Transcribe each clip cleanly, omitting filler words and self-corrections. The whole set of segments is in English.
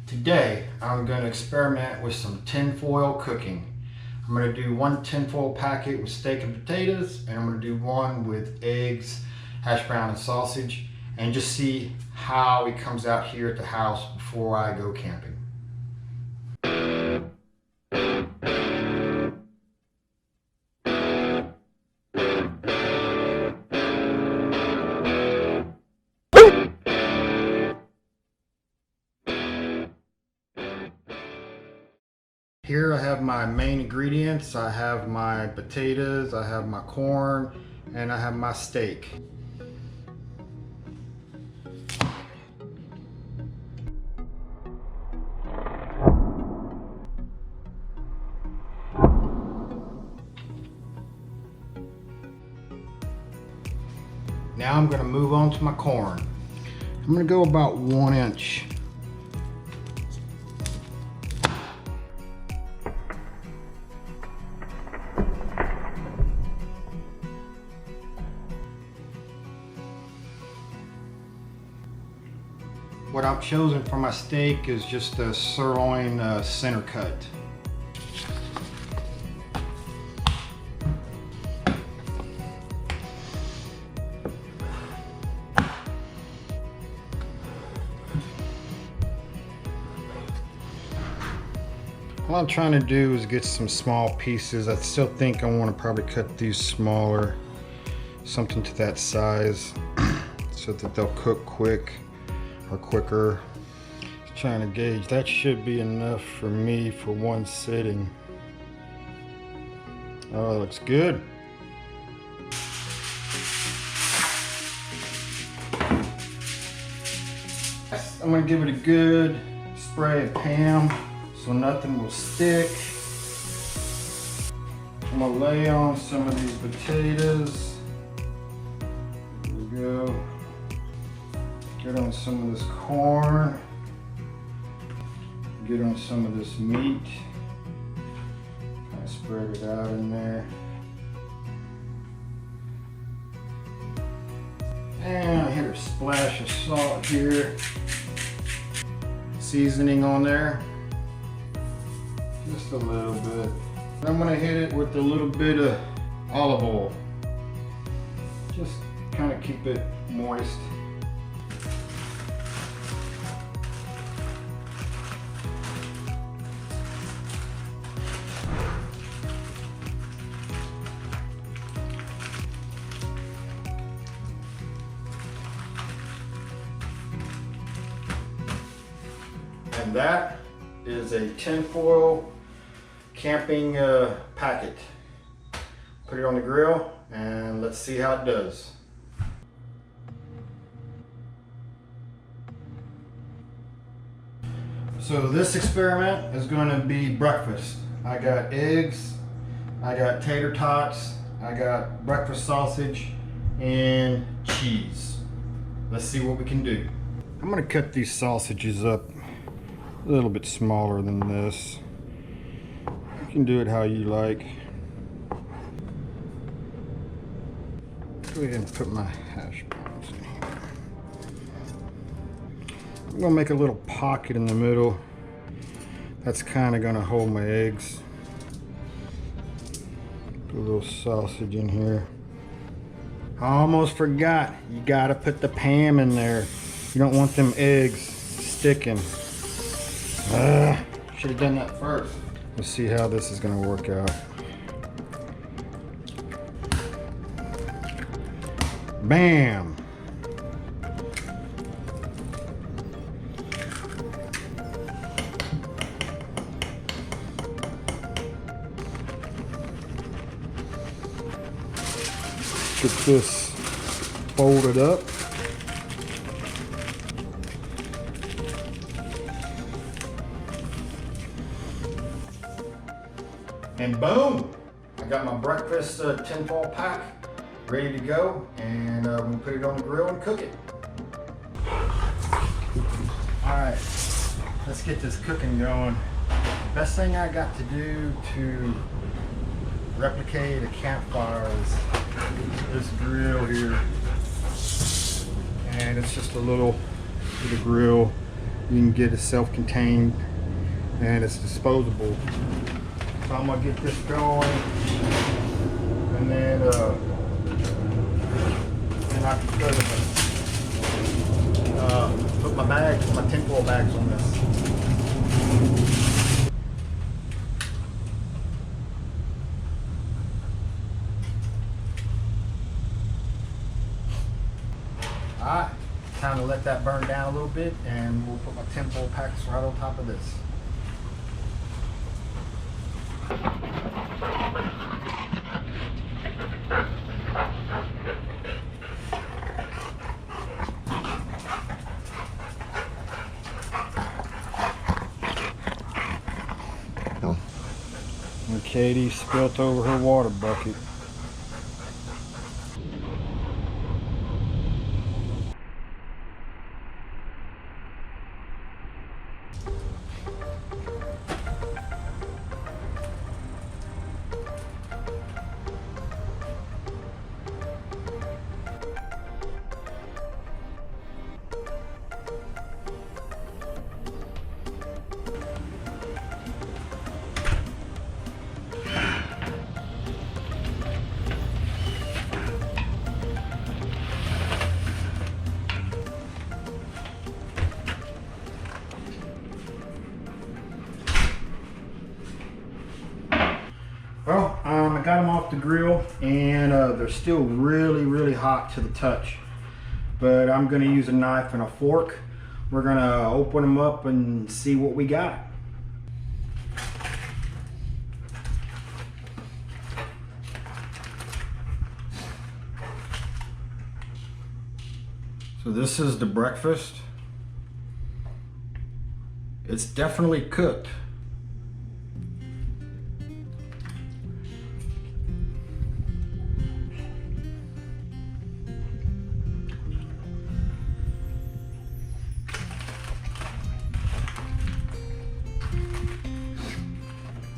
Today, I'm going to experiment with some tinfoil cooking. I'm going to do one tinfoil packet with steak and potatoes, and I'm going to do one with eggs, hash brown, and sausage, and just see how it comes out here at the house before I go camping. Here I have my main ingredients. I have my potatoes, I have my corn, and I have my steak. Now I'm going to move on to my corn. I'm going to go about 1 inch. What I've chosen for my steak is just a sirloin center cut. What I'm trying to do is get some small pieces. I still think I want to probably cut these smaller, something to that size, so that they'll cook quicker. Just trying to gauge. That should be enough for me for one sitting. Oh, it looks good. I'm going to give it a good spray of Pam so nothing will stick. I'm going to lay on some of these potatoes. There we go. Get on some of this corn. Get on some of this meat. Kind of spread it out in there. And I hit a splash of salt here. Seasoning on there. Just a little bit. I'm going to hit it with a little bit of olive oil. Just kind of keep it moist. And that is a tinfoil camping packet. Put it on the grill and let's see how it does. So this experiment is going to be breakfast. I got eggs, I got tater tots, I got breakfast sausage, and cheese. Let's see what we can do. I'm going to cut these sausages up a little bit smaller than this. You can do it how you like. Go ahead and put my hash browns in here. I'm gonna make a little pocket in the middle. That's kind of gonna hold my eggs. Put a little sausage in here. I almost forgot, you gotta put the Pam in there. You don't want them eggs sticking. Should have done that first. Let's see how this is going to work out. Bam! Get this folded up. And boom! I got my breakfast tinfoil pack ready to go, and we'll put it on the grill and cook it. Alright, let's get this cooking going. Best thing I got to do to replicate a campfire is this grill here. And it's just a little grill. You can get it self-contained and it's disposable. So I'm gonna get this going, and then I can put my bags, my tinfoil bags on this. Alright, time to let that burn down a little bit, and we'll put my tinfoil packs right on top of this. And Katie spilt over her water bucket. Well, I got them off the grill, and they're still really hot to the touch. But I'm going to use a knife and a fork. We're going to open them up and see what we got. So this is the breakfast. It's definitely cooked.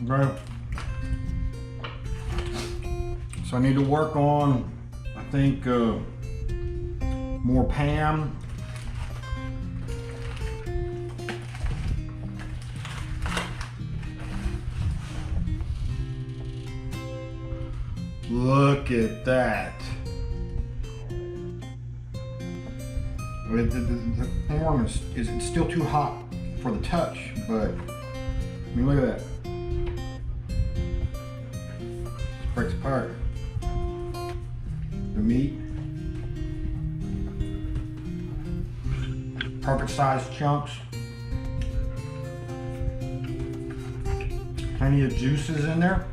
Right. So I need to work on, I think, more Pam. Look at that. The form is still too hot for the touch, but I mean, look at that. Breaks apart. The meat, perfect sized chunks, plenty of juices in there.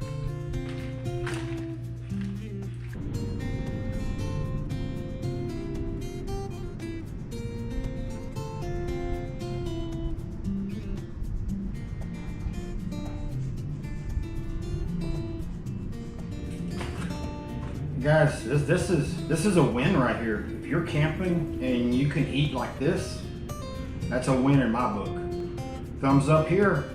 Guys, this is a win right here. If you're camping and you can eat like this, that's a win in my book. Thumbs up here.